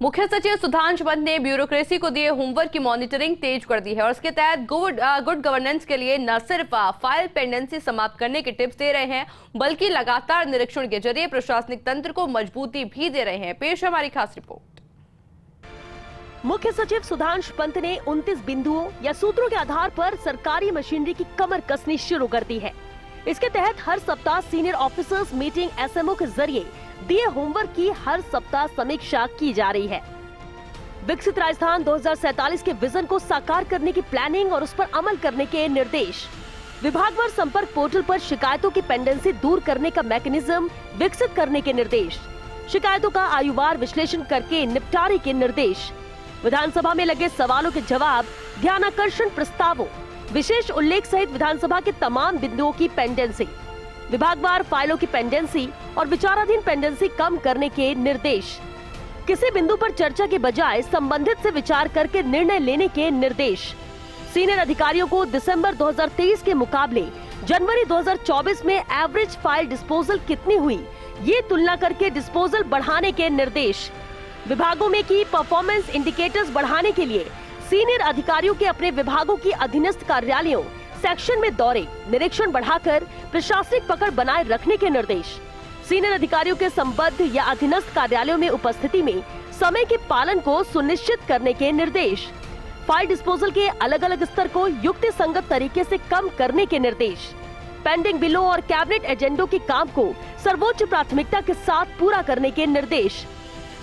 मुख्य सचिव सुधांशु पंत ने ब्यूरोक्रेसी को दिए होमवर्क की मॉनिटरिंग तेज कर दी है और इसके तहत गुड गवर्नेंस के लिए न सिर्फ फाइल पेंडेंसी समाप्त करने के टिप्स दे रहे हैं, बल्कि लगातार निरीक्षण के जरिए प्रशासनिक तंत्र को मजबूती भी दे रहे हैं। पेश है हमारी खास रिपोर्ट। मुख्य सचिव सुधांशु पंत ने 29 बिंदुओं या सूत्रों के आधार पर सरकारी मशीनरी की कमर कसनी शुरू कर दी है। इसके तहत हर सप्ताह सीनियर ऑफिसर्स मीटिंग एसएमओ के जरिए दिए होमवर्क की हर सप्ताह समीक्षा की जा रही है। विकसित राजस्थान 2047 के विजन को साकार करने की प्लानिंग और उस पर अमल करने के निर्देश, विभागवार संपर्क पोर्टल पर शिकायतों की पेंडेंसी दूर करने का मैकेनिज्म विकसित करने के निर्देश, शिकायतों का आयुवार विश्लेषण करके निपटारे के निर्देश, विधानसभा में लगे सवालों के जवाब, ध्यानाकर्षण प्रस्तावों, विशेष उल्लेख सहित विधानसभा के तमाम बिंदुओं की पेंडेंसी, विभागवार फाइलों की पेंडेंसी और विचाराधीन पेंडेंसी कम करने के निर्देश, किसी बिंदु पर चर्चा के बजाय संबंधित से विचार करके निर्णय लेने के निर्देश, सीनियर अधिकारियों को दिसंबर 2023 के मुकाबले जनवरी 2024 में एवरेज फाइल डिस्पोजल कितनी हुई, ये तुलना करके डिस्पोजल बढ़ाने के निर्देश, विभागों में की परफॉर्मेंस इंडिकेटर्स बढ़ाने के लिए सीनियर अधिकारियों के अपने विभागों की अधीनस्थ कार्यालयों सेक्शन में दौरे निरीक्षण बढ़ाकर प्रशासनिक पकड़ बनाए रखने के निर्देश, सीनियर अधिकारियों के संबद्ध या अधीनस्थ कार्यालयों में उपस्थिति में समय के पालन को सुनिश्चित करने के निर्देश, फाइल डिस्पोजल के अलग अलग स्तर को युक्ति संगत तरीके से कम करने के निर्देश, पेंडिंग बिलों और कैबिनेट एजेंडों के काम को सर्वोच्च प्राथमिकता के साथ पूरा करने के निर्देश,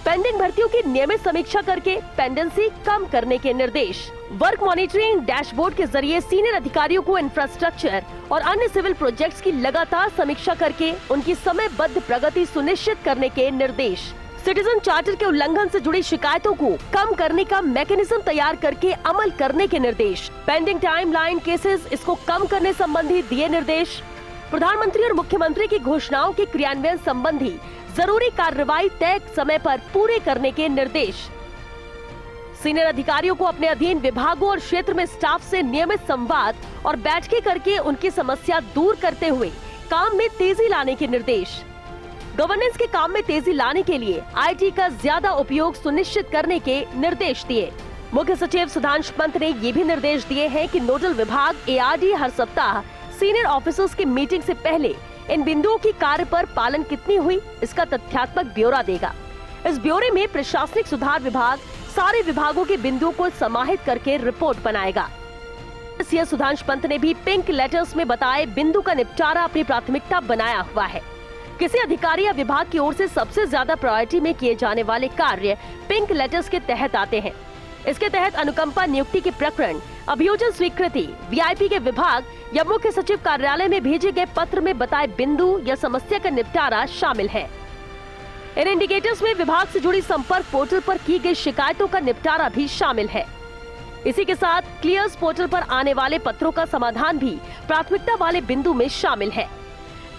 पेंडिंग भर्तियों की नियमित समीक्षा करके पेंडेंसी कम करने के निर्देश, वर्क मॉनिटरिंग डैशबोर्ड के जरिए सीनियर अधिकारियों को इंफ्रास्ट्रक्चर और अन्य सिविल प्रोजेक्ट्स की लगातार समीक्षा करके उनकी समयबद्ध प्रगति सुनिश्चित करने के निर्देश, सिटीजन चार्टर के उल्लंघन से जुड़ी शिकायतों को कम करने का मैकेनिज्म तैयार करके अमल करने के निर्देश, पेंडिंग टाइमलाइन केसेस इसको कम करने संबंधी दिए निर्देश, प्रधानमंत्री और मुख्यमंत्री की घोषणाओं के क्रियान्वयन संबंधी जरूरी कार्रवाई तय समय पर पूरे करने के निर्देश, सीनियर अधिकारियों को अपने अधीन विभागों और क्षेत्र में स्टाफ से नियमित संवाद और बैठकें करके उनकी समस्या दूर करते हुए काम में तेजी लाने के निर्देश, गवर्नेंस के काम में तेजी लाने के लिए आईटी का ज्यादा उपयोग सुनिश्चित करने के निर्देश दिए। मुख्य सचिव सुधांशु पंत ने ये भी निर्देश दिए हैं कि नोडल विभाग एआरडी हर सप्ताह सीनियर ऑफिसर्स की मीटिंग से पहले इन बिंदुओं की कार्य पर पालन कितनी हुई, इसका तथ्यात्मक ब्यौरा देगा। इस ब्यौरे में प्रशासनिक सुधार विभाग सारे विभागों के बिंदुओं को समाहित करके रिपोर्ट बनाएगा। सीएम सुधांशु पंत ने भी पिंक लेटर्स में बताए बिंदु का निपटारा अपनी प्राथमिकता बनाया हुआ है। किसी अधिकारी या विभाग की ओर से सबसे ज्यादा प्रायोरिटी में किए जाने वाले कार्य पिंक लेटर्स के तहत आते हैं। इसके तहत अनुकंपा नियुक्ति के प्रकरण, अभियोजन स्वीकृति, वीआईपी के विभाग या मुख्य सचिव कार्यालय में भेजे गए पत्र में बताए बिंदु या समस्या का निपटारा शामिल है। इन इंडिकेटर्स में विभाग से जुड़ी संपर्क पोर्टल पर की गई शिकायतों का निपटारा भी शामिल है। इसी के साथ क्लियर्स पोर्टल पर आने वाले पत्रों का समाधान भी प्राथमिकता वाले बिंदु में शामिल है।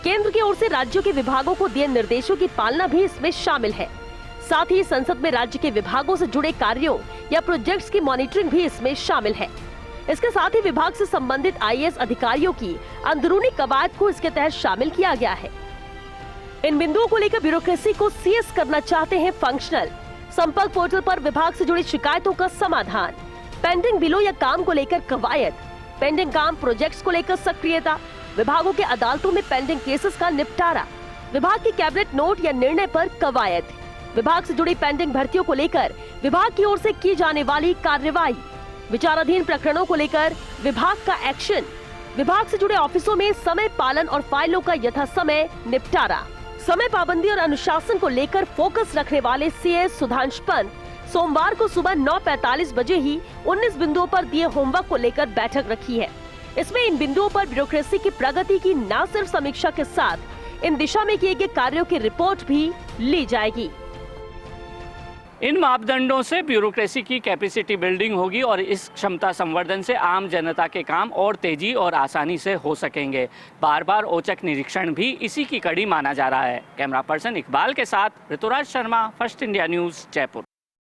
केंद्र की ओर से राज्यों के विभागों को दिए निर्देशों की पालना भी इसमें शामिल है। साथ ही संसद में राज्य के विभागों से जुड़े कार्यों या प्रोजेक्ट्स की मॉनिटरिंग भी इसमें शामिल है। इसके साथ ही विभाग से संबंधित आईएएस अधिकारियों की अंदरूनी कवायद को इसके तहत शामिल किया गया है। इन बिंदुओं को लेकर ब्यूरोक्रेसी को सीएस करना चाहते हैं फंक्शनल, संपर्क पोर्टल पर विभाग से जुड़ी शिकायतों का समाधान, पेंडिंग बिलों या काम को लेकर कवायद, पेंडिंग काम प्रोजेक्ट्स को लेकर सक्रियता, विभागों के अदालतों में पेंडिंग केसेस का निपटारा, विभाग की कैबिनेट नोट या निर्णय पर कवायद, विभाग से जुड़ी पेंडिंग भर्तियों को लेकर विभाग की ओर से की जाने वाली कार्रवाई, विचाराधीन प्रकरणों को लेकर विभाग का एक्शन, विभाग से जुड़े ऑफिसों में समय पालन और फाइलों का यथासमय निपटारा, समय पाबंदी और अनुशासन को लेकर फोकस रखने वाले सीएस सुधांशु पंत सोमवार को सुबह 9:45 बजे ही 19 बिंदुओं पर दिए होमवर्क को लेकर बैठक रखी है। इसमें इन बिंदुओं पर ब्यूरोक्रेसी की प्रगति की न सिर्फ समीक्षा के साथ इन दिशा में किए गए कार्यों की रिपोर्ट भी ली जाएगी। इन मापदंडों से ब्यूरोक्रेसी की कैपेसिटी बिल्डिंग होगी और इस क्षमता संवर्धन से आम जनता के काम और तेजी और आसानी से हो सकेंगे। बार बार औचक निरीक्षण भी इसी की कड़ी माना जा रहा है। कैमरा पर्सन इकबाल के साथ Rituraj Sharma, first India news, Jaipur.